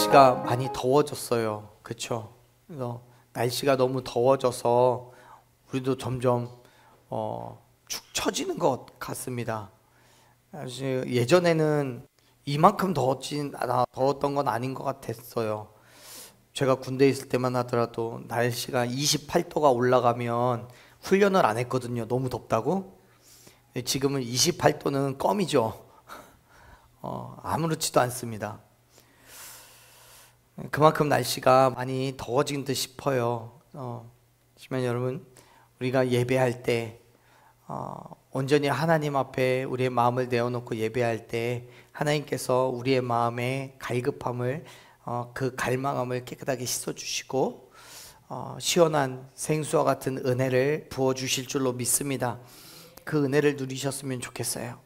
날씨가 많이 더워졌어요. 그렇죠? 그래서 날씨가 너무 더워져서 우리도 점점 축 처지는 것 같습니다. 사실 예전에는 이만큼 더웠던 건 아닌 것 같았어요. 제가 군대에 있을 때만 하더라도 날씨가 28도가 올라가면 훈련을 안 했거든요. 너무 덥다고. 지금은 28도는 껌이죠. 아무렇지도 않습니다. 그만큼 날씨가 많이 더워진 듯 싶어요. 하지만 여러분, 우리가 예배할 때 온전히 하나님 앞에 우리의 마음을 내어놓고 예배할 때 하나님께서 우리의 마음의 갈급함을 그 갈망함을 깨끗하게 씻어주시고 시원한 생수와 같은 은혜를 부어주실 줄로 믿습니다. 그 은혜를 누리셨으면 좋겠어요.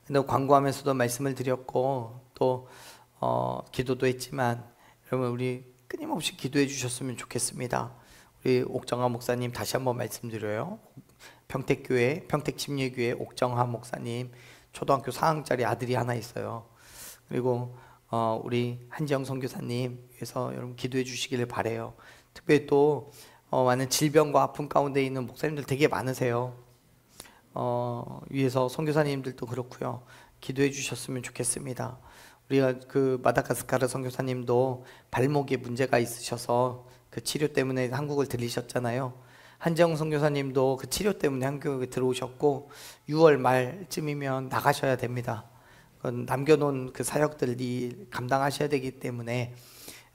근데 광고하면서도 말씀을 드렸고 또 기도도 했지만 여러분, 우리 끊임없이 기도해 주셨으면 좋겠습니다. 우리 옥정하 목사님 다시 한번 말씀드려요. 평택교회 평택침례교회 옥정하 목사님 초등학교 4학년짜리 아들이 하나 있어요. 그리고 우리 한지영 선교사님 위해서 여러분 기도해 주시기를 바래요. 특별히 또 많은 질병과 아픔 가운데 있는 목사님들 되게 많으세요. 위에서 선교사님들도 그렇고요. 기도해 주셨으면 좋겠습니다. 우리가 그 마다가스카르 선교사님도 발목에 문제가 있으셔서 그 치료 때문에 한국을 들리셨잖아요. 한지영 선교사님도 그 치료 때문에 한국에 들어오셨고 6월 말쯤이면 나가셔야 됩니다. 남겨놓은 그 사역들이 감당하셔야 되기 때문에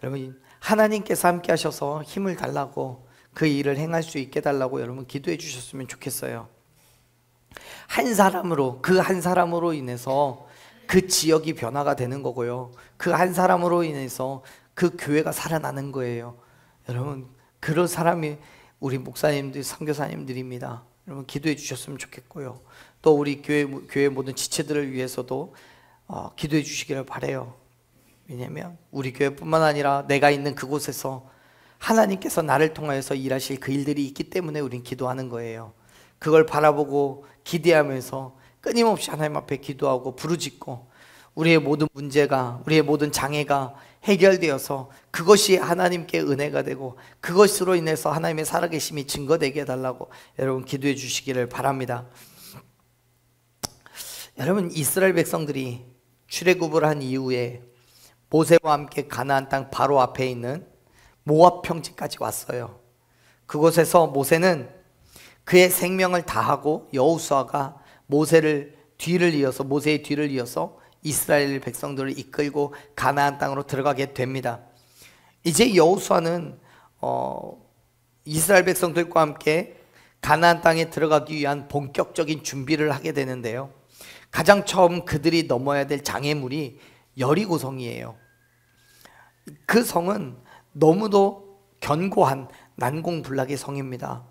여러분, 하나님께서 함께 하셔서 힘을 달라고 그 일을 행할 수 있게 달라고 여러분 기도해 주셨으면 좋겠어요. 한 사람으로 인해서 그 지역이 변화가 되는 거고요. 그 한 사람으로 인해서 그 교회가 살아나는 거예요. 여러분, 그런 사람이 우리 목사님들, 선교사님들입니다. 여러분 기도해 주셨으면 좋겠고요. 또 우리 교회 모든 지체들을 위해서도 기도해 주시기를 바라요. 왜냐하면 우리 교회뿐만 아니라 내가 있는 그곳에서 하나님께서 나를 통하여서 일하실 그 일들이 있기 때문에 우린 기도하는 거예요. 그걸 바라보고 기대하면서 끊임없이 하나님 앞에 기도하고 부르짖고 우리의 모든 문제가, 우리의 모든 장애가 해결되어서 그것이 하나님께 은혜가 되고 그것으로 인해서 하나님의 살아계심이 증거되게 해달라고 여러분 기도해 주시기를 바랍니다. 여러분, 이스라엘 백성들이 출애굽을 한 이후에 모세와 함께 가나안 땅 바로 앞에 있는 모압 평지까지 왔어요. 그곳에서 모세는 그의 생명을 다하고 여호수아가 모세의 뒤를 이어서 이스라엘 백성들을 이끌고 가나안 땅으로 들어가게 됩니다. 이제 여호수아는 이스라엘 백성들과 함께 가나안 땅에 들어가기 위한 본격적인 준비를 하게 되는데요. 가장 처음 그들이 넘어야 될 장애물이 여리고성이에요. 그 성은 너무도 견고한 난공불락의 성입니다.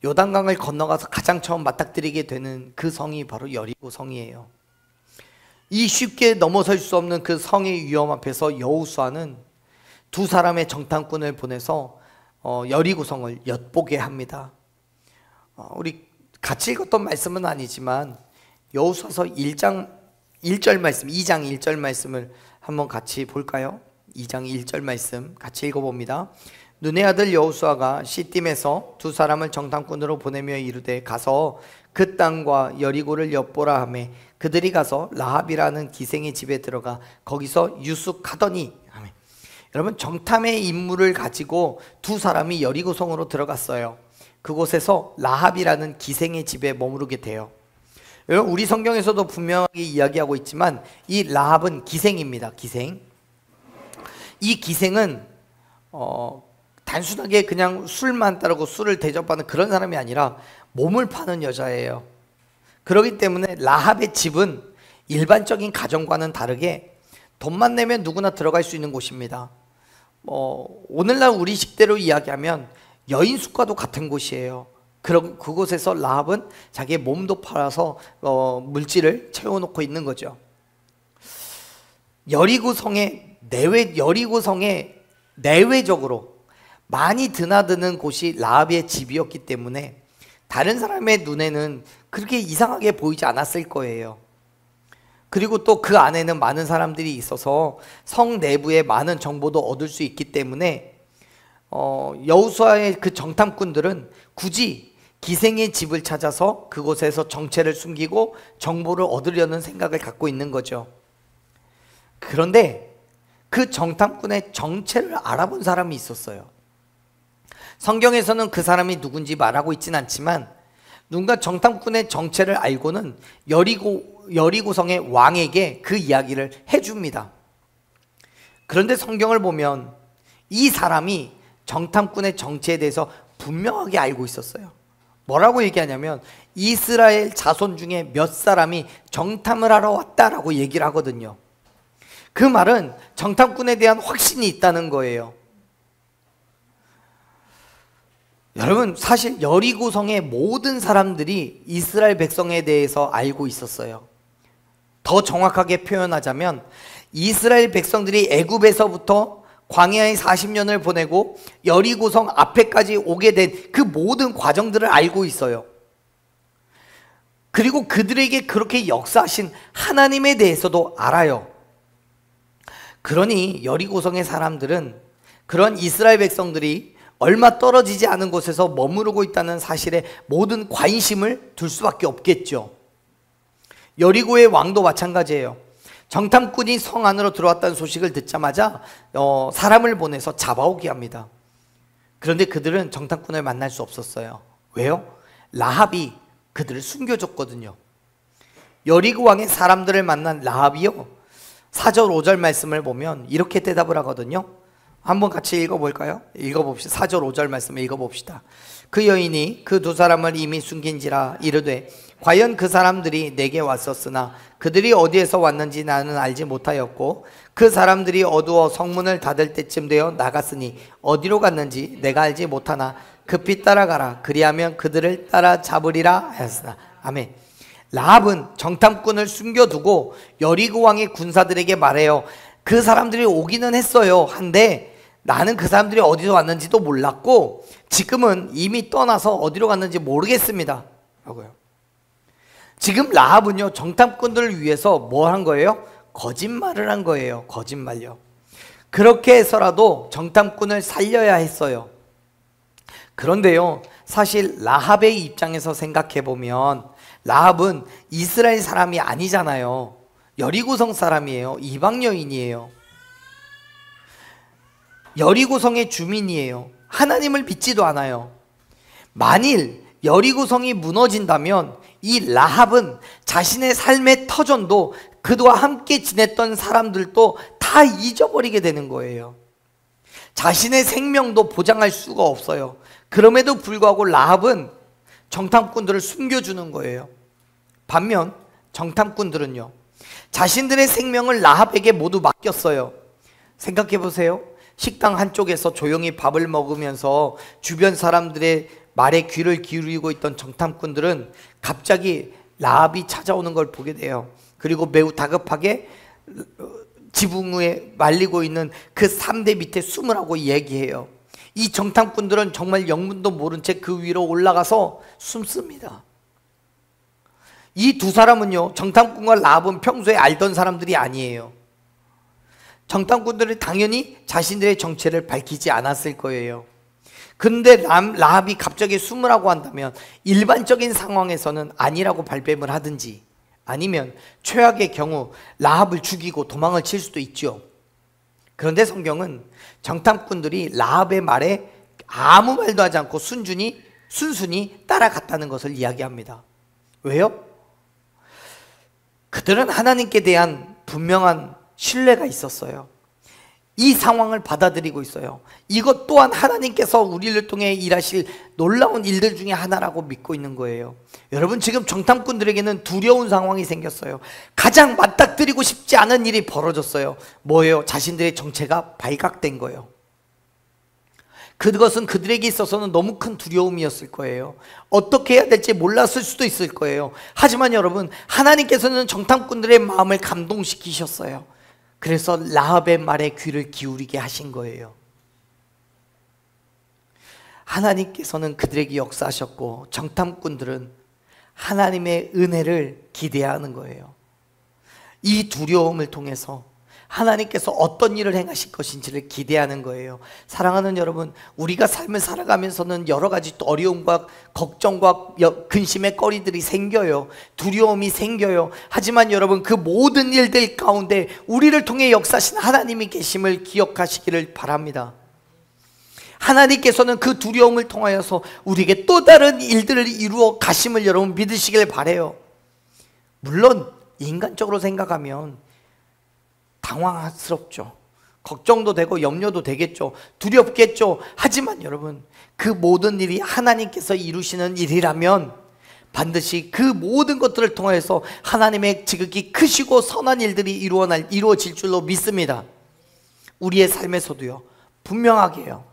요단강을 건너가서 가장 처음 맞닥뜨리게 되는 그 성이 바로 여리고성이에요. 이 쉽게 넘어설 수 없는 그 성의 위험 앞에서 여호수아는 두 사람의 정탐꾼을 보내서 여리고성을 엿보게 합니다. 우리 같이 읽었던 말씀은 아니지만 여호수아서 1장 1절 말씀을 한번 같이 볼까요? 2장 1절 말씀 같이 읽어봅니다. 눈의 아들 여호수아가 시딤에서 두 사람을 정탐꾼으로 보내며 이르되 가서 그 땅과 여리고를 엿보라 하매 그들이 가서 라합이라는 기생의 집에 들어가 거기서 유숙하더니. 아멘. 여러분, 정탐의 임무를 가지고 두 사람이 여리고성으로 들어갔어요. 그곳에서 라합이라는 기생의 집에 머무르게 돼요. 여러분, 우리 성경에서도 분명하게 이야기하고 있지만 이 라합은 기생입니다. 기생. 이 기생은 단순하게 그냥 술만 따르고 술을 대접하는 그런 사람이 아니라 몸을 파는 여자예요. 그렇기 때문에 라합의 집은 일반적인 가정과는 다르게 돈만 내면 누구나 들어갈 수 있는 곳입니다. 오늘날 우리 식대로 이야기하면 여인숙과도 같은 곳이에요. 그곳에서 라합은 자기의 몸도 팔아서 물질을 채워놓고 있는 거죠. 여리고성의 내외적으로 많이 드나드는 곳이 라합의 집이었기 때문에 다른 사람의 눈에는 그렇게 이상하게 보이지 않았을 거예요. 그리고 또 그 안에는 많은 사람들이 있어서 성 내부에 많은 정보도 얻을 수 있기 때문에 여호수아의 그 정탐꾼들은 굳이 기생의 집을 찾아서 그곳에서 정체를 숨기고 정보를 얻으려는 생각을 갖고 있는 거죠. 그런데 그 정탐꾼의 정체를 알아본 사람이 있었어요. 성경에서는 그 사람이 누군지 말하고 있진 않지만 누군가 정탐꾼의 정체를 알고는 여리고성의 왕에게 그 이야기를 해줍니다. 그런데 성경을 보면 이 사람이 정탐꾼의 정체에 대해서 분명하게 알고 있었어요. 뭐라고 얘기하냐면 이스라엘 자손 중에 몇 사람이 정탐을 하러 왔다라고 얘기를 하거든요. 그 말은 정탐꾼에 대한 확신이 있다는 거예요. 여러분, 사실 여리고성의 모든 사람들이 이스라엘 백성에 대해서 알고 있었어요. 더 정확하게 표현하자면 이스라엘 백성들이 애굽에서부터 광야의 40년을 보내고 여리고성 앞에까지 오게 된 그 모든 과정들을 알고 있어요. 그리고 그들에게 그렇게 역사하신 하나님에 대해서도 알아요. 그러니 여리고성의 사람들은 그런 이스라엘 백성들이 얼마 떨어지지 않은 곳에서 머무르고 있다는 사실에 모든 관심을 둘 수밖에 없겠죠. 여리고의 왕도 마찬가지예요. 정탐꾼이 성 안으로 들어왔다는 소식을 듣자마자 사람을 보내서 잡아오게 합니다. 그런데 그들은 정탐꾼을 만날 수 없었어요. 왜요? 라합이 그들을 숨겨줬거든요. 여리고 왕의 사람들을 만난 라합이요, 4절 5절 말씀을 보면 이렇게 대답을 하거든요. 한번 같이 읽어볼까요? 읽어봅시다. 4절 5절 말씀을 읽어봅시다. 그 여인이 그 두 사람을 이미 숨긴지라 이르되 과연 그 사람들이 내게 왔었으나 그들이 어디에서 왔는지 나는 알지 못하였고 그 사람들이 어두워 성문을 닫을 때쯤 되어 나갔으니 어디로 갔는지 내가 알지 못하나 급히 따라가라. 그리하면 그들을 따라잡으리라 하였으나. 아멘. 라합은 정탐꾼을 숨겨두고 여리고 왕의 군사들에게 말해요. 그 사람들이 오기는 했어요. 한데 나는 그 사람들이 어디서 왔는지도 몰랐고 지금은 이미 떠나서 어디로 갔는지 모르겠습니다 라고요. 지금 라합은요, 정탐꾼들을 위해서 뭐 한 거예요? 거짓말을 한 거예요. 거짓말요. 그렇게 해서라도 정탐꾼을 살려야 했어요. 그런데요, 사실 라합의 입장에서 생각해 보면 라합은 이스라엘 사람이 아니잖아요. 여리고성 사람이에요. 이방 여인이에요. 여리고성의 주민이에요. 하나님을 믿지도 않아요. 만일 여리고성이 무너진다면 이 라합은 자신의 삶의 터전도 그와 함께 지냈던 사람들도 다 잊어버리게 되는 거예요. 자신의 생명도 보장할 수가 없어요. 그럼에도 불구하고 라합은 정탐꾼들을 숨겨주는 거예요. 반면 정탐꾼들은요, 자신들의 생명을 라합에게 모두 맡겼어요. 생각해 보세요. 식당 한쪽에서 조용히 밥을 먹으면서 주변 사람들의 말에 귀를 기울이고 있던 정탐꾼들은 갑자기 라합이 찾아오는 걸 보게 돼요. 그리고 매우 다급하게 지붕 위에 말리고 있는 그 3대 밑에 숨으라고 얘기해요. 이 정탐꾼들은 정말 영문도 모른 채 그 위로 올라가서 숨습니다. 이 두 사람은요, 정탐꾼과 라합은 평소에 알던 사람들이 아니에요. 정탐꾼들은 당연히 자신들의 정체를 밝히지 않았을 거예요. 근데 라합이 갑자기 숨으라고 한다면 일반적인 상황에서는 아니라고 발뺌을 하든지 아니면 최악의 경우 라합을 죽이고 도망을 칠 수도 있죠. 그런데 성경은 정탐꾼들이 라합의 말에 아무 말도 하지 않고 순순히 따라갔다는 것을 이야기합니다. 왜요? 그들은 하나님께 대한 분명한 신뢰가 있었어요. 이 상황을 받아들이고 있어요. 이것 또한 하나님께서 우리를 통해 일하실 놀라운 일들 중에 하나라고 믿고 있는 거예요. 여러분, 지금 정탐꾼들에게는 두려운 상황이 생겼어요. 가장 맞닥뜨리고 싶지 않은 일이 벌어졌어요. 뭐예요? 자신들의 정체가 발각된 거예요. 그것은 그들에게 있어서는 너무 큰 두려움이었을 거예요. 어떻게 해야 될지 몰랐을 수도 있을 거예요. 하지만 여러분, 하나님께서는 정탐꾼들의 마음을 감동시키셨어요. 그래서 라합의 말에 귀를 기울이게 하신 거예요. 하나님께서는 그들에게 역사하셨고 정탐꾼들은 하나님의 은혜를 기대하는 거예요. 이 두려움을 통해서 하나님께서 어떤 일을 행하실 것인지를 기대하는 거예요. 사랑하는 여러분, 우리가 삶을 살아가면서는 여러 가지 어려움과 걱정과 근심의 거리들이 생겨요. 두려움이 생겨요. 하지만 여러분, 그 모든 일들 가운데 우리를 통해 역사하신 하나님이 계심을 기억하시기를 바랍니다. 하나님께서는 그 두려움을 통하여서 우리에게 또 다른 일들을 이루어 가심을 여러분 믿으시길 바라요. 물론 인간적으로 생각하면 당황스럽죠. 걱정도 되고 염려도 되겠죠. 두렵겠죠. 하지만 여러분, 그 모든 일이 하나님께서 이루시는 일이라면 반드시 그 모든 것들을 통해서 하나님의 지극히 크시고 선한 일들이 이루어질 줄로 믿습니다. 우리의 삶에서도요, 분명하게요.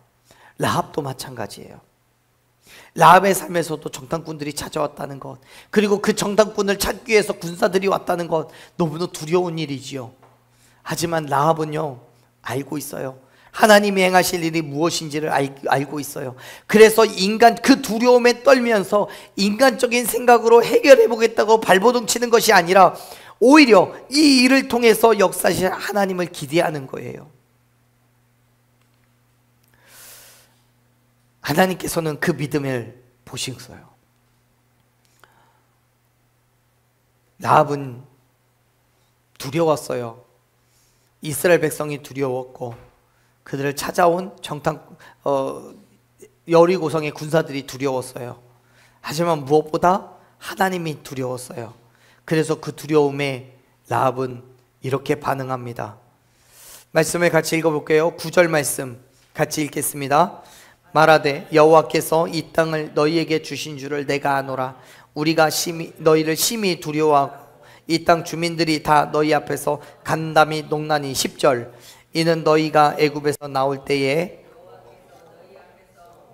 라합도 마찬가지예요. 라합의 삶에서도 정탐꾼들이 찾아왔다는 것, 그리고 그 정탐꾼을 찾기 위해서 군사들이 왔다는 것, 너무나 두려운 일이지요. 하지만 라합은요, 알고 있어요. 하나님이 행하실 일이 무엇인지를 알고 있어요. 그래서 그 두려움에 떨면서 인간적인 생각으로 해결해 보겠다고 발버둥 치는 것이 아니라 오히려 이 일을 통해서 역사하실 하나님을 기대하는 거예요. 하나님께서는 그 믿음을 보셨어요. 라합은 두려웠어요. 이스라엘 백성이 두려웠고 그들을 찾아온 여리고성의 군사들이 두려웠어요. 하지만 무엇보다 하나님이 두려웠어요. 그래서 그 두려움에 라합은 이렇게 반응합니다. 말씀을 같이 읽어볼게요. 9절 말씀 같이 읽겠습니다. 말하되 여호와께서 이 땅을 너희에게 주신 줄을 내가 아노라. 우리가 너희를 심히 두려워하고 이 땅 주민들이 다 너희 앞에서 간담이 농나니. 10절 이는 너희가 애굽에서 나올 때에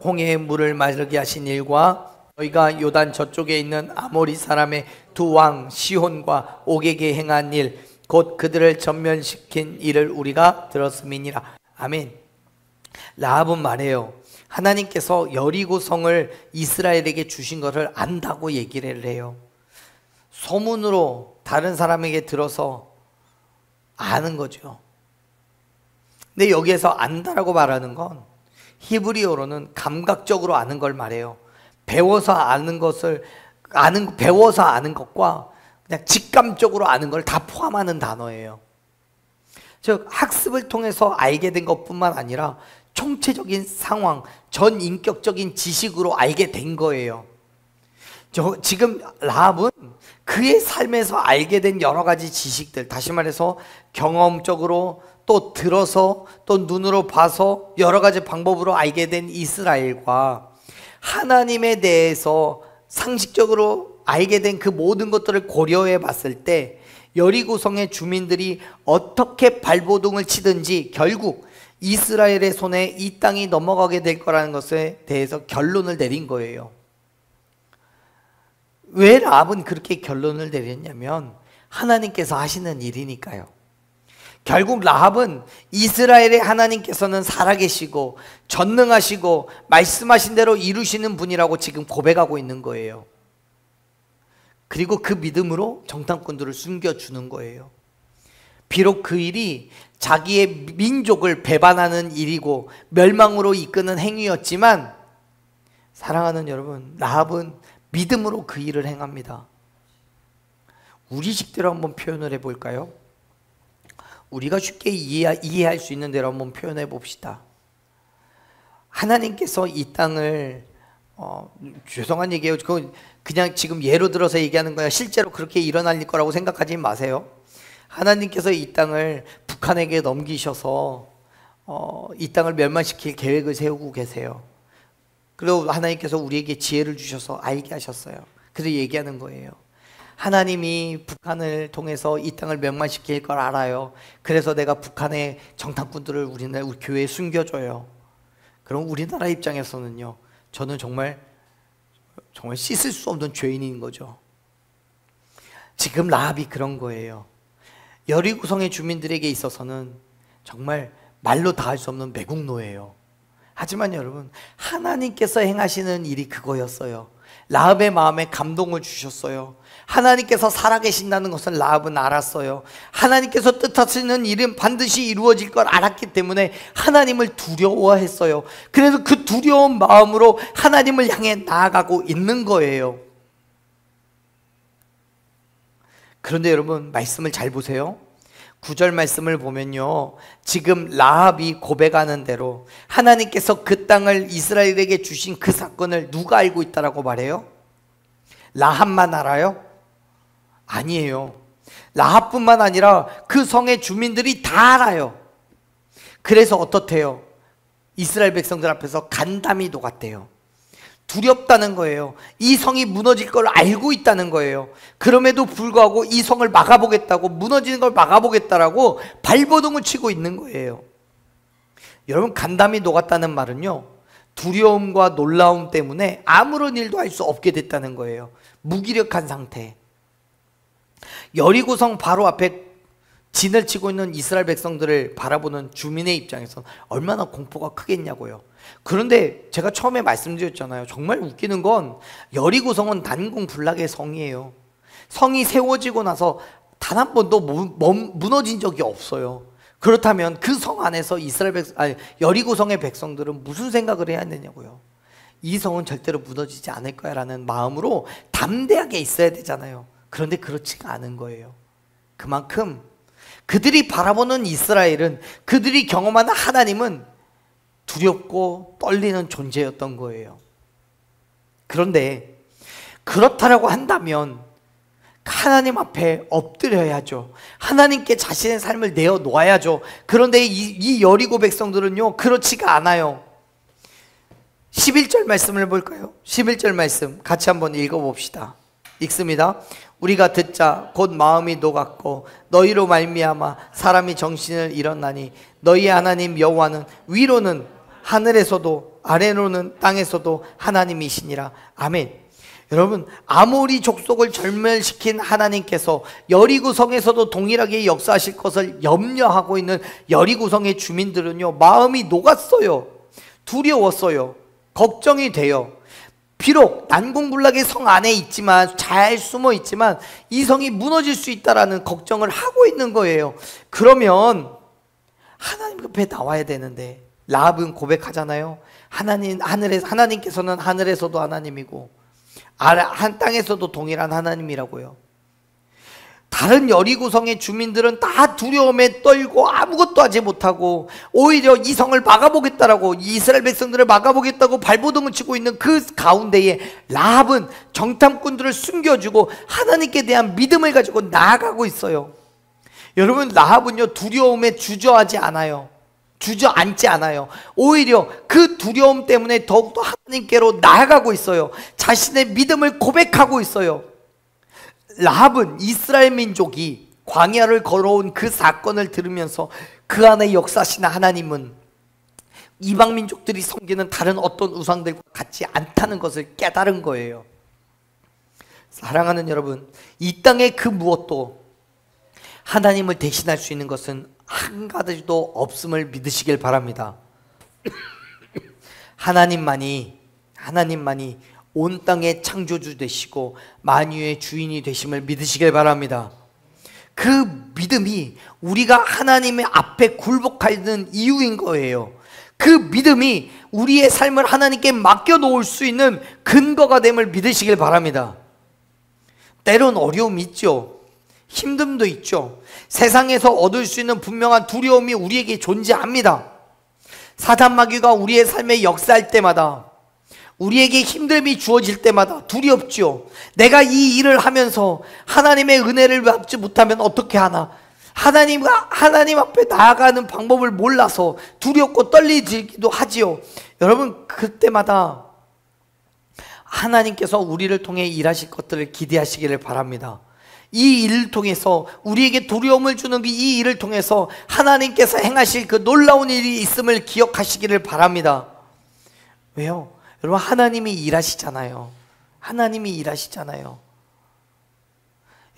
홍해의 물을 마르게 하신 일과 너희가 요단 저쪽에 있는 아모리 사람의 두 왕 시혼과 옥에게 행한 일 곧 그들을 전면시킨 일을 우리가 들었음이니라. 아멘. 라합은 말해요. 하나님께서 여리고성을 이스라엘에게 주신 것을 안다고 얘기를 해요. 소문으로 다른 사람에게 들어서 아는 거죠. 근데 여기에서 안다라고 말하는 건 히브리어로는 감각적으로 아는 걸 말해요. 배워서 아는 것과 그냥 직감적으로 아는 걸 다 포함하는 단어예요. 즉 학습을 통해서 알게 된 것뿐만 아니라 총체적인 상황, 전인격적인 지식으로 알게 된 거예요. 지금 라합은 그의 삶에서 알게 된 여러 가지 지식들, 다시 말해서 경험적으로 또 들어서 또 눈으로 봐서 여러 가지 방법으로 알게 된 이스라엘과 하나님에 대해서 상식적으로 알게 된 그 모든 것들을 고려해 봤을 때 여리고성의 주민들이 어떻게 발버둥을 치든지 결국 이스라엘의 손에 이 땅이 넘어가게 될 거라는 것에 대해서 결론을 내린 거예요. 왜 라합은 그렇게 결론을 내렸냐면 하나님께서 하시는 일이니까요. 결국 라합은 이스라엘의 하나님께서는 살아계시고 전능하시고 말씀하신 대로 이루시는 분이라고 지금 고백하고 있는 거예요. 그리고 그 믿음으로 정탐꾼들을 숨겨주는 거예요. 비록 그 일이 자기의 민족을 배반하는 일이고 멸망으로 이끄는 행위였지만 사랑하는 여러분, 라합은 믿음으로 그 일을 행합니다. 우리 식대로 한번 표현을 해볼까요? 우리가 쉽게 이해할 수 있는 대로 한번 표현해 봅시다. 하나님께서 이 땅을 죄송한 얘기예요. 그냥 지금 예로 들어서 얘기하는 거야. 실제로 그렇게 일어날 거라고 생각하지 마세요. 하나님께서 이 땅을 북한에게 넘기셔서 이 땅을 멸망시킬 계획을 세우고 계세요. 그리고 하나님께서 우리에게 지혜를 주셔서 알게 하셨어요. 그래서 얘기하는 거예요. 하나님이 북한을 통해서 이 땅을 멸망시킬 걸 알아요. 그래서 내가 북한의 정탐꾼들을 우리 교회에 숨겨줘요. 그럼 우리나라 입장에서는요, 저는 정말 씻을 수 없는 죄인인 거죠. 지금 라합이 그런 거예요. 여리고성의 주민들에게 있어서는 정말 말로 다 할 수 없는 매국노예요. 하지만 여러분, 하나님께서 행하시는 일이 그거였어요. 라합의 마음에 감동을 주셨어요. 하나님께서 살아계신다는 것을 라합은 알았어요. 하나님께서 뜻하시는 일은 반드시 이루어질 걸 알았기 때문에 하나님을 두려워했어요. 그래서 그 두려운 마음으로 하나님을 향해 나아가고 있는 거예요. 그런데 여러분, 말씀을 잘 보세요. 9절 말씀을 보면요, 지금 라합이 고백하는 대로 하나님께서 그 땅을 이스라엘에게 주신 그 사건을 누가 알고 있다라고 말해요? 라합만 알아요? 아니에요. 라합뿐만 아니라 그 성의 주민들이 다 알아요. 그래서 어떻대요? 이스라엘 백성들 앞에서 간담이 녹았대요. 두렵다는 거예요. 이 성이 무너질 걸 알고 있다는 거예요. 그럼에도 불구하고 이 성을 막아보겠다고, 무너지는 걸 막아보겠다라고 발버둥을 치고 있는 거예요. 여러분, 간담이 녹았다는 말은요, 두려움과 놀라움 때문에 아무런 일도 할 수 없게 됐다는 거예요. 무기력한 상태. 여리고성 바로 앞에 진을 치고 있는 이스라엘 백성들을 바라보는 주민의 입장에서 얼마나 공포가 크겠냐고요. 그런데 제가 처음에 말씀드렸잖아요. 정말 웃기는 건 여리고성은 난공불락의 성이에요. 성이 세워지고 나서 단 한 번도 무너진 적이 없어요. 그렇다면 그 성 안에서 여리고성의 백성들은 무슨 생각을 해야 되냐고요. 이 성은 절대로 무너지지 않을 거야 라는 마음으로 담대하게 있어야 되잖아요. 그런데 그렇지가 않은 거예요. 그만큼 그들이 바라보는 이스라엘은, 그들이 경험하는 하나님은 두렵고 떨리는 존재였던 거예요. 그런데 그렇다라고 한다면 하나님 앞에 엎드려야죠. 하나님께 자신의 삶을 내어놓아야죠. 그런데 이 여리고 백성들은요, 그렇지가 않아요. 11절 말씀을 볼까요? 11절 말씀 같이 한번 읽어봅시다. 읽습니다. 우리가 듣자 곧 마음이 녹았고 너희로 말미암아 사람이 정신을 잃었나니 너희 하나님 여호와는 위로는 하늘에서도 아래로는 땅에서도 하나님이시니라. 아멘. 여러분, 아모리 족속을 절멸시킨 하나님께서 여리고성에서도 동일하게 역사하실 것을 염려하고 있는 여리고성의 주민들은요, 마음이 녹았어요. 두려웠어요. 걱정이 돼요. 비록 난공불락의 성 안에 있지만, 잘 숨어 있지만 이 성이 무너질 수 있다라는 걱정을 하고 있는 거예요. 그러면 하나님 앞에 나와야 되는데, 라합은 고백하잖아요. 하나님께서는 하늘에서도 하나님이고 한 땅에서도 동일한 하나님이라고요. 다른 여리고성의 주민들은 다 두려움에 떨고 아무것도 하지 못하고 오히려 이 성을 막아보겠다라고, 이스라엘 백성들을 막아보겠다고 발버둥을 치고 있는 그 가운데에 라합은 정탐꾼들을 숨겨주고 하나님께 대한 믿음을 가지고 나아가고 있어요. 여러분, 라합은요, 두려움에 주저앉지 않아요. 오히려 그 두려움 때문에 더욱더 하나님께로 나아가고 있어요. 자신의 믿음을 고백하고 있어요. 라합은 이스라엘 민족이 광야를 걸어온 그 사건을 들으면서 그 안에 역사하시는 하나님은 이방 민족들이 섬기는 다른 어떤 우상들과 같지 않다는 것을 깨달은 거예요. 사랑하는 여러분, 이 땅의 그 무엇도 하나님을 대신할 수 있는 것은 한 가지도 없음을 믿으시길 바랍니다. 하나님만이 온 땅의 창조주 되시고 만유의 주인이 되심을 믿으시길 바랍니다. 그 믿음이 우리가 하나님의 앞에 굴복하는 이유인 거예요. 그 믿음이 우리의 삶을 하나님께 맡겨놓을 수 있는 근거가 됨을 믿으시길 바랍니다. 때론 어려움이 있죠. 힘듦도 있죠. 세상에서 얻을 수 있는 분명한 두려움이 우리에게 존재합니다. 사단 마귀가 우리의 삶에 역사할 때마다, 우리에게 힘듦이 주어질 때마다 두렵죠. 내가 이 일을 하면서 하나님의 은혜를 받지 못하면 어떻게 하나, 하나님 앞에 나아가는 방법을 몰라서 두렵고 떨리기도 하지요. 여러분, 그때마다 하나님께서 우리를 통해 일하실 것들을 기대하시기를 바랍니다. 이 일을 통해서, 우리에게 두려움을 주는 이 일을 통해서 하나님께서 행하실 그 놀라운 일이 있음을 기억하시기를 바랍니다. 왜요? 여러분, 하나님이 일하시잖아요.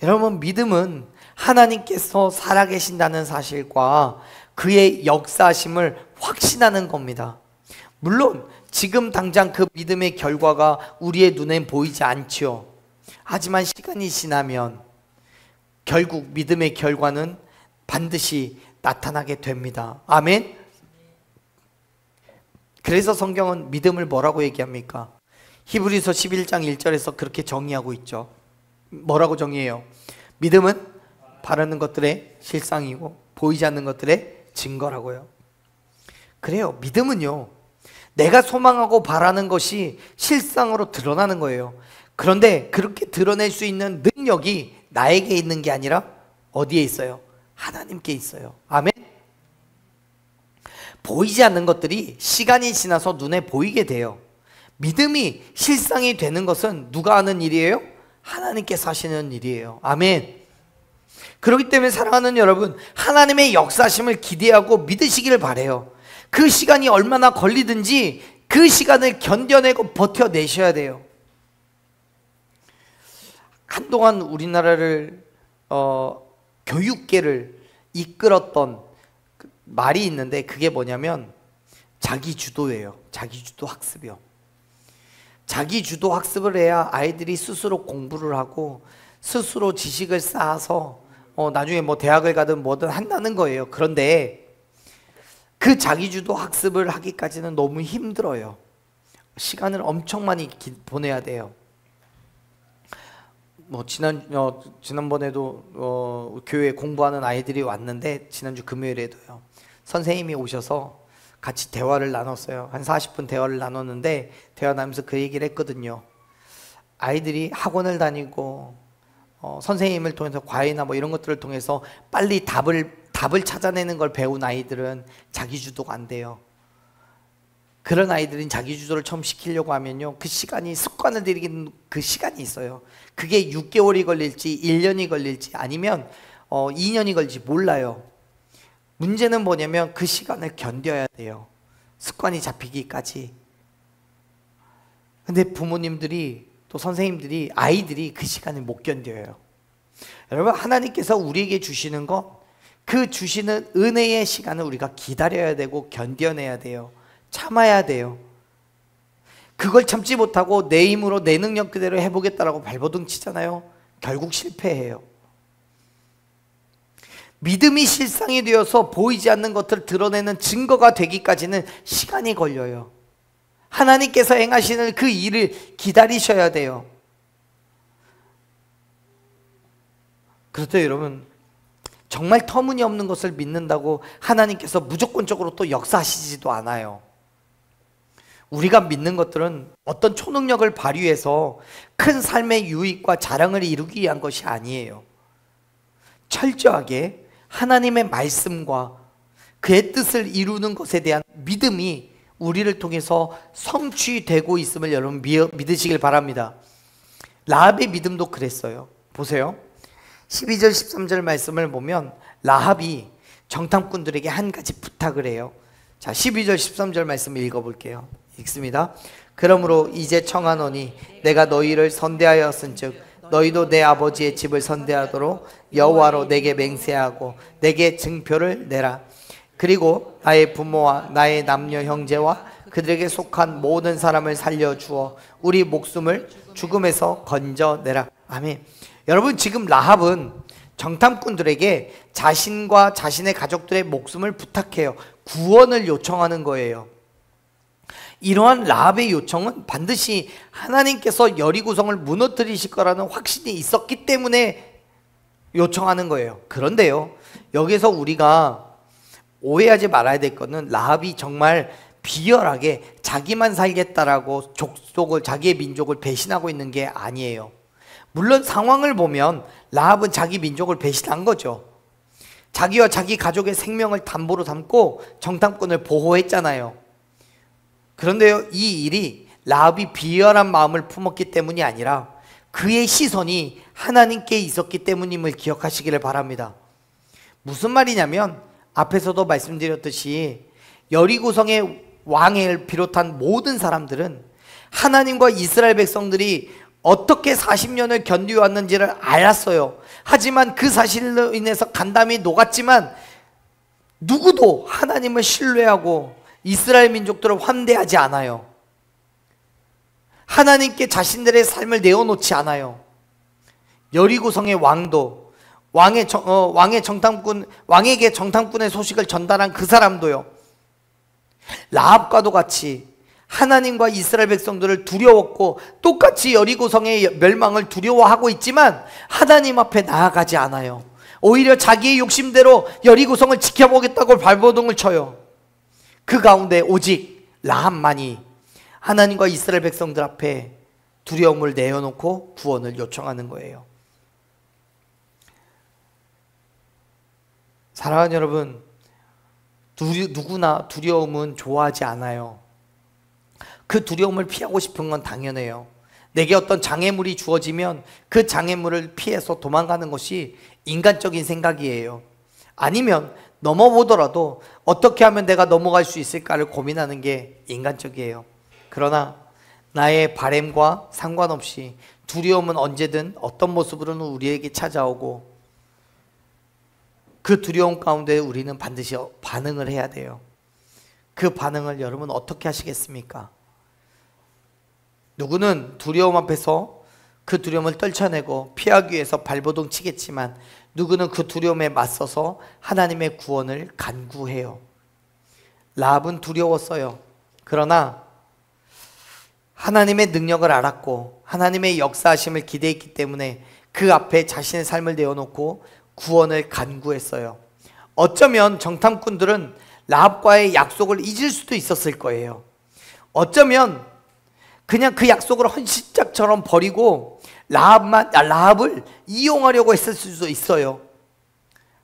여러분, 믿음은 하나님께서 살아계신다는 사실과 그의 역사하심을 확신하는 겁니다. 물론 지금 당장 그 믿음의 결과가 우리의 눈엔 보이지 않지요. 하지만 시간이 지나면 결국 믿음의 결과는 반드시 나타나게 됩니다. 아멘. 그래서 성경은 믿음을 뭐라고 얘기합니까? 히브리서 11장 1절에서 그렇게 정의하고 있죠. 뭐라고 정의해요? 믿음은 바라는 것들의 실상이고 보이지 않는 것들의 증거라고요. 그래요. 믿음은요, 내가 소망하고 바라는 것이 실상으로 드러나는 거예요. 그런데 그렇게 드러낼 수 있는 능력이 나에게 있는 게 아니라 어디에 있어요? 하나님께 있어요. 아멘. 보이지 않는 것들이 시간이 지나서 눈에 보이게 돼요. 믿음이 실상이 되는 것은 누가 하는 일이에요? 하나님께서 하시는 일이에요. 아멘. 그렇기 때문에 사랑하는 여러분, 하나님의 역사심을 기대하고 믿으시기를 바라요. 그 시간이 얼마나 걸리든지 그 시간을 견뎌내고 버텨내셔야 돼요. 한동안 우리나라를 교육계를 이끌었던 말이 있는데 그게 뭐냐면 자기주도예요. 자기주도 학습이요. 자기주도 학습을 해야 아이들이 스스로 공부를 하고 스스로 지식을 쌓아서 나중에 뭐 대학을 가든 뭐든 한다는 거예요. 그런데 그 자기주도 학습을 하기까지는 너무 힘들어요. 시간을 엄청 많이 보내야 돼요. 뭐 지난번에도 교회에 공부하는 아이들이 왔는데 지난주 금요일에도요. 선생님이 오셔서 같이 대화를 나눴어요. 한 40분 대화를 나눴는데 대화 나누면서 그 얘기를 했거든요. 아이들이 학원을 다니고 선생님을 통해서 과외나 뭐 이런 것들을 통해서 빨리 답을 찾아내는 걸 배운 아이들은 자기주도가 안 돼요. 그런 아이들은 자기주도를 처음 시키려고 하면요, 그 시간이 습관을 들이는 그 시간이 있어요. 그게 6개월이 걸릴지 1년이 걸릴지 아니면 2년이 걸릴지 몰라요. 문제는 뭐냐면 그 시간을 견뎌야 돼요. 습관이 잡히기까지. 근데 부모님들이 또 선생님들이 아이들이 그 시간을 못 견뎌요. 여러분, 하나님께서 우리에게 주시는 것, 그 주시는 은혜의 시간을 우리가 기다려야 되고 견뎌내야 돼요. 참아야 돼요. 그걸 참지 못하고 내 힘으로 내 능력 그대로 해보겠다라고 발버둥 치잖아요. 결국 실패해요. 믿음이 실상이 되어서 보이지 않는 것들을 드러내는 증거가 되기까지는 시간이 걸려요. 하나님께서 행하시는 그 일을 기다리셔야 돼요. 그렇죠, 여러분. 정말 터무니없는 것을 믿는다고 하나님께서 무조건적으로 또 역사하시지도 않아요. 우리가 믿는 것들은 어떤 초능력을 발휘해서 큰 삶의 유익과 자랑을 이루기 위한 것이 아니에요. 철저하게 하나님의 말씀과 그의 뜻을 이루는 것에 대한 믿음이 우리를 통해서 성취되고 있음을 여러분 믿으시길 바랍니다. 라합의 믿음도 그랬어요. 보세요. 12절 13절 말씀을 보면 라합이 정탐꾼들에게 한 가지 부탁을 해요. 자, 12절 13절 말씀 읽어볼게요. 읽습니다. 그러므로 이제 청하노니 내가 너희를 선대하였은즉 너희도 내 아버지의 집을 선대하도록 여호와로 내게 맹세하고 내게 증표를 내라. 그리고 나의 부모와 나의 남녀 형제와 그들에게 속한 모든 사람을 살려주어 우리 목숨을 죽음에서 건져내라. 아멘. 여러분, 지금 라합은 정탐꾼들에게 자신과 자신의 가족들의 목숨을 부탁해요. 구원을 요청하는 거예요. 이러한 라합의 요청은 반드시 하나님께서 여리고성을 무너뜨리실 거라는 확신이 있었기 때문에 요청하는 거예요. 그런데요, 여기서 우리가 오해하지 말아야 될 것은 라합이 정말 비열하게 자기만 살겠다라고 족속을, 자기의 민족을 배신하고 있는 게 아니에요. 물론 상황을 보면 라합은 자기 민족을 배신한 거죠. 자기와 자기 가족의 생명을 담보로 삼고 정탐꾼을 보호했잖아요. 그런데요, 이 일이 라합이 비열한 마음을 품었기 때문이 아니라 그의 시선이 하나님께 있었기 때문임을 기억하시기를 바랍니다. 무슨 말이냐면 앞에서도 말씀드렸듯이 여리고성의 왕을 비롯한 모든 사람들은 하나님과 이스라엘 백성들이 어떻게 40년을 견디왔는지를 알았어요. 하지만 그 사실로 인해서 간담이 녹았지만 누구도 하나님을 신뢰하고 이스라엘 민족들을 환대하지 않아요. 하나님께 자신들의 삶을 내어놓지 않아요. 여리고성의 왕도, 왕에게 정탐꾼의 소식을 전달한 그 사람도요, 라합과도 같이 하나님과 이스라엘 백성들을 두려웠고 똑같이 여리고성의 멸망을 두려워하고 있지만 하나님 앞에 나아가지 않아요. 오히려 자기의 욕심대로 여리고성을 지켜보겠다고 발버둥을 쳐요. 그 가운데 오직 라합만이 하나님과 이스라엘 백성들 앞에 두려움을 내어놓고 구원을 요청하는 거예요. 사랑하는 여러분, 누구나 두려움은 좋아하지 않아요. 그 두려움을 피하고 싶은 건 당연해요. 내게 어떤 장애물이 주어지면 그 장애물을 피해서 도망가는 것이 인간적인 생각이에요. 아니면 넘어보더라도 어떻게 하면 내가 넘어갈 수 있을까를 고민하는 게 인간적이에요. 그러나 나의 바램과 상관없이 두려움은 언제든 어떤 모습으로는 우리에게 찾아오고, 그 두려움 가운데 우리는 반드시 반응을 해야 돼요. 그 반응을 여러분 어떻게 하시겠습니까? 누구는 두려움 앞에서 그 두려움을 떨쳐내고 피하기 위해서 발버둥 치겠지만, 누구는 그 두려움에 맞서서 하나님의 구원을 간구해요. 라합은 두려웠어요. 그러나 하나님의 능력을 알았고 하나님의 역사하심을 기대했기 때문에 그 앞에 자신의 삶을 내어놓고 구원을 간구했어요. 어쩌면 정탐꾼들은 라합과의 약속을 잊을 수도 있었을 거예요. 어쩌면 그냥 그 약속을 헌신짝처럼 버리고 라합을 이용하려고 했을 수도 있어요.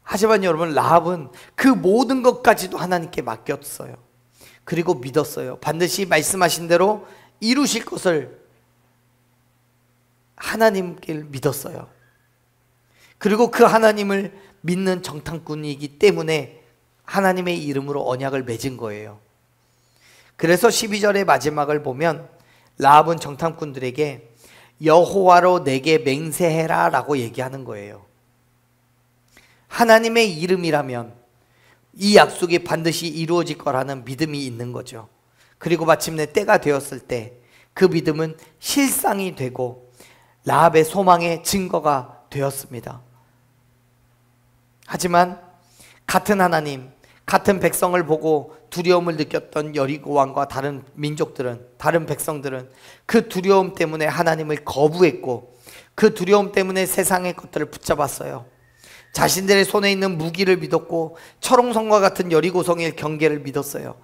하지만 여러분, 라합은 그 모든 것까지도 하나님께 맡겼어요. 그리고 믿었어요. 반드시 말씀하신 대로 이루실 것을 하나님께 믿었어요. 그리고 그 하나님을 믿는 정탐꾼이기 때문에 하나님의 이름으로 언약을 맺은 거예요. 그래서 12절의 마지막을 보면 라합은 정탐꾼들에게 여호와로 내게 맹세해라 라고 얘기하는 거예요. 하나님의 이름이라면 이 약속이 반드시 이루어질 거라는 믿음이 있는 거죠. 그리고 마침내 때가 되었을 때 그 믿음은 실상이 되고 라합의 소망의 증거가 되었습니다. 하지만 같은 하나님, 같은 백성을 보고 두려움을 느꼈던 여리고 왕과 다른 민족들은, 다른 백성들은 그 두려움 때문에 하나님을 거부했고, 그 두려움 때문에 세상의 것들을 붙잡았어요. 자신들의 손에 있는 무기를 믿었고 철옹성과 같은 여리고성의 경계를 믿었어요.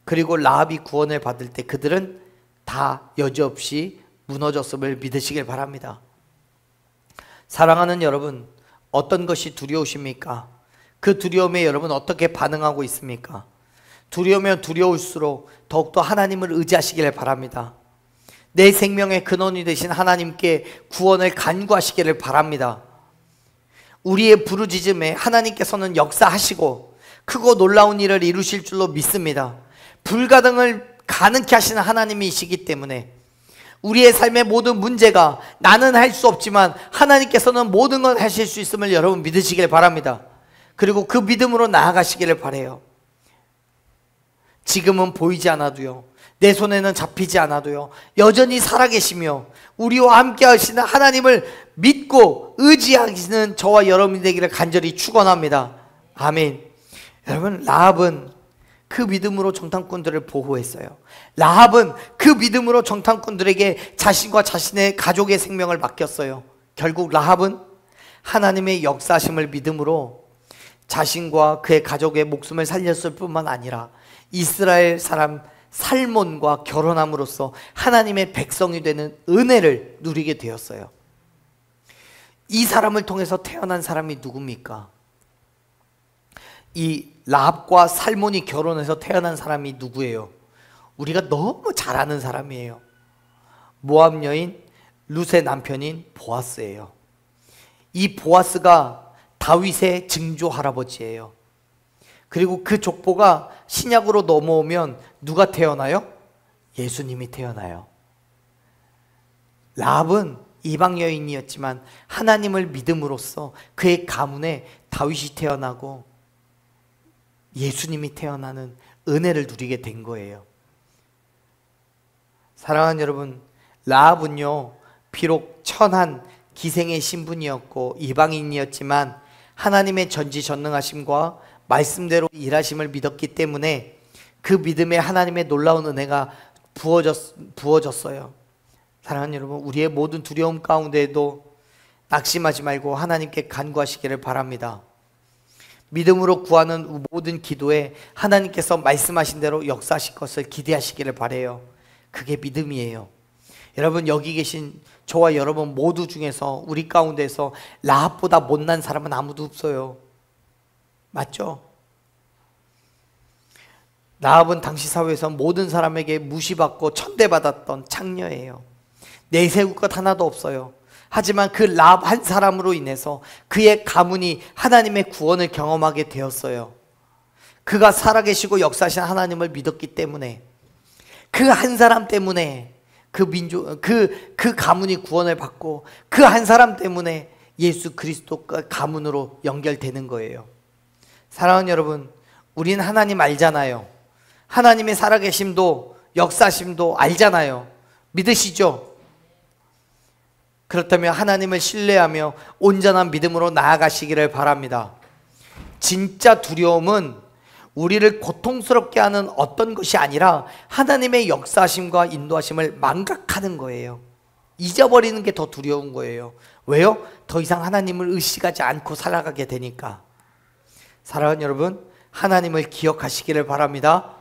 그리고 라합이 구원을 받을 때 그들은 다 여지없이 무너졌음을 믿으시길 바랍니다. 사랑하는 여러분, 어떤 것이 두려우십니까? 그 두려움에 여러분 어떻게 반응하고 있습니까? 두려우면 두려울수록 더욱더 하나님을 의지하시길 바랍니다. 내 생명의 근원이 되신 하나님께 구원을 간구하시기를 바랍니다. 우리의 부르짖음에 하나님께서는 역사하시고 크고 놀라운 일을 이루실 줄로 믿습니다. 불가능을 가능케 하시는 하나님이시기 때문에 우리의 삶의 모든 문제가 나는 할 수 없지만 하나님께서는 모든 걸 하실 수 있음을 여러분 믿으시길 바랍니다. 그리고 그 믿음으로 나아가시기를 바라요. 지금은 보이지 않아도요, 내 손에는 잡히지 않아도요, 여전히 살아계시며 우리와 함께 하시는 하나님을 믿고 의지하시는 저와 여러분이 되기를 간절히 축원합니다. 아멘. 여러분, 라합은 그 믿음으로 정탐꾼들을 보호했어요. 라합은 그 믿음으로 정탐꾼들에게 자신과 자신의 가족의 생명을 맡겼어요. 결국 라합은 하나님의 역사하심을 믿음으로 자신과 그의 가족의 목숨을 살렸을 뿐만 아니라 이스라엘 사람 살몬과 결혼함으로써 하나님의 백성이 되는 은혜를 누리게 되었어요. 이 사람을 통해서 태어난 사람이 누굽니까? 이 라합과 살몬이 결혼해서 태어난 사람이 누구예요? 우리가 너무 잘 아는 사람이에요. 모압 여인 룻의 남편인 보아스예요. 이 보아스가 다윗의 증조 할아버지예요. 그리고 그 족보가 신약으로 넘어오면 누가 태어나요? 예수님이 태어나요. 라합은 이방 여인이었지만 하나님을 믿음으로써 그의 가문에 다윗이 태어나고 예수님이 태어나는 은혜를 누리게 된 거예요. 사랑하는 여러분, 라합은요, 비록 천한 기생의 신분이었고 이방인이었지만 하나님의 전지전능하심과 말씀대로 일하심을 믿었기 때문에 그 믿음에 하나님의 놀라운 은혜가 부어졌어요. 사랑하는 여러분, 우리의 모든 두려움 가운데에도 낙심하지 말고 하나님께 간구하시기를 바랍니다. 믿음으로 구하는 모든 기도에 하나님께서 말씀하신 대로 역사하실 것을 기대하시기를 바라요. 그게 믿음이에요. 여러분, 여기 계신 저와 여러분 모두 중에서 우리 가운데서 라합보다 못난 사람은 아무도 없어요. 맞죠? 라합은 당시 사회에서 모든 사람에게 무시받고 천대받았던 창녀예요. 내세울 것 하나도 없어요. 하지만 그 라합 한 사람으로 인해서 그의 가문이 하나님의 구원을 경험하게 되었어요. 그가 살아계시고 역사하신 하나님을 믿었기 때문에, 그 한 사람 때문에 그 가문이 구원을 받고, 그 한 사람 때문에 예수 그리스도가 가문으로 연결되는 거예요. 사랑하는 여러분, 우리는 하나님 알잖아요. 하나님의 살아계심도 역사심도 알잖아요. 믿으시죠? 그렇다면 하나님을 신뢰하며 온전한 믿음으로 나아가시기를 바랍니다. 진짜 두려움은 우리를 고통스럽게 하는 어떤 것이 아니라 하나님의 역사하심과 인도하심을 망각하는 거예요. 잊어버리는 게 더 두려운 거예요. 왜요? 더 이상 하나님을 의식하지 않고 살아가게 되니까. 사랑하는 여러분, 하나님을 기억하시기를 바랍니다.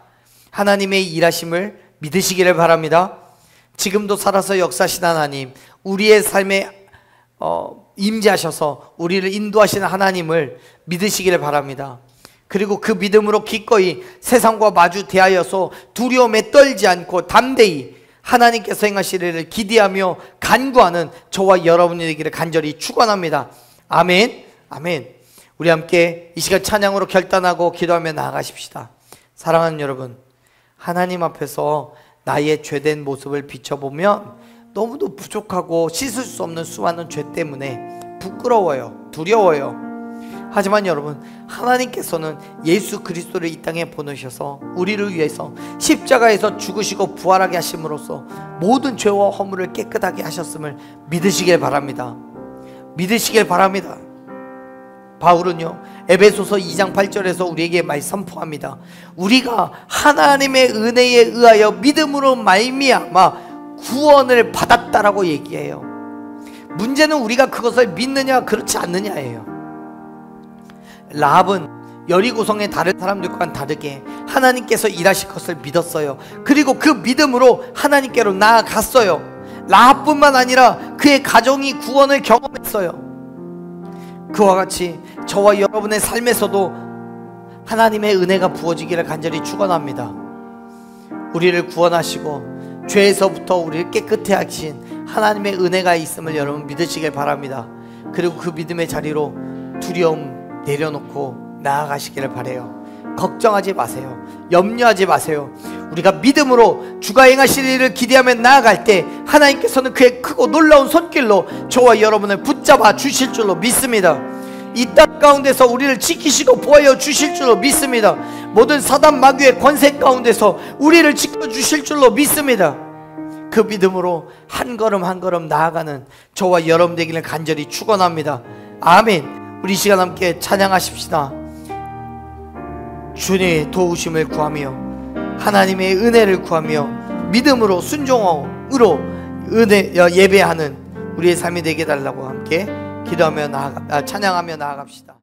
하나님의 일하심을 믿으시기를 바랍니다. 지금도 살아서 역사하신 하나님, 우리의 삶에 임재하셔서 우리를 인도하시는 하나님을 믿으시기를 바랍니다. 그리고 그 믿음으로 기꺼이 세상과 마주 대하여서 두려움에 떨지 않고 담대히 하나님께서 행하시리를 기대하며 간구하는 저와 여러분이 되기를 간절히 축원합니다. 아멘. 아멘. 우리 함께 이 시간 찬양으로 결단하고 기도하며 나아가십시다. 사랑하는 여러분, 하나님 앞에서 나의 죄된 모습을 비춰보면 너무도 부족하고 씻을 수 없는 수많은 죄 때문에 부끄러워요. 두려워요. 하지만 여러분, 하나님께서는 예수 그리스도를 이 땅에 보내셔서 우리를 위해서 십자가에서 죽으시고 부활하게 하심으로써 모든 죄와 허물을 깨끗하게 하셨음을 믿으시길 바랍니다. 믿으시길 바랍니다. 바울은요, 에베소서 2장 8절에서 우리에게 말 선포합니다. 우리가 하나님의 은혜에 의하여 믿음으로 말미암아 구원을 받았다라고 얘기해요. 문제는 우리가 그것을 믿느냐 그렇지 않느냐예요. 라합은 여리고성의 다른 사람들과는 다르게 하나님께서 일하실 것을 믿었어요. 그리고 그 믿음으로 하나님께로 나아갔어요. 라합뿐만 아니라 그의 가정이 구원을 경험했어요. 그와 같이 저와 여러분의 삶에서도 하나님의 은혜가 부어지기를 간절히 축원합니다. 우리를 구원하시고 죄에서부터 우리를 깨끗게 하신 하나님의 은혜가 있음을 여러분 믿으시길 바랍니다. 그리고 그 믿음의 자리로 두려움 내려놓고 나아가시기를 바라요. 걱정하지 마세요. 염려하지 마세요. 우리가 믿음으로 주가 행하실 일을 기대하며 나아갈 때 하나님께서는 그의 크고 놀라운 손길로 저와 여러분을 붙잡아 주실 줄로 믿습니다. 이 땅 가운데서 우리를 지키시고 보호하여 주실 줄로 믿습니다. 모든 사단 마귀의 권세 가운데서 우리를 지켜주실 줄로 믿습니다. 그 믿음으로 한 걸음 한 걸음 나아가는 저와 여러분 되기를 간절히 축원합니다. 아멘. 우리 이 시간 함께 찬양하십시다. 주님의 도우심을 구하며 하나님의 은혜를 구하며 믿음으로 순종으로 예배하는 우리의 삶이 되게 해달라고 함께 기도하며 찬양하며 나아갑시다.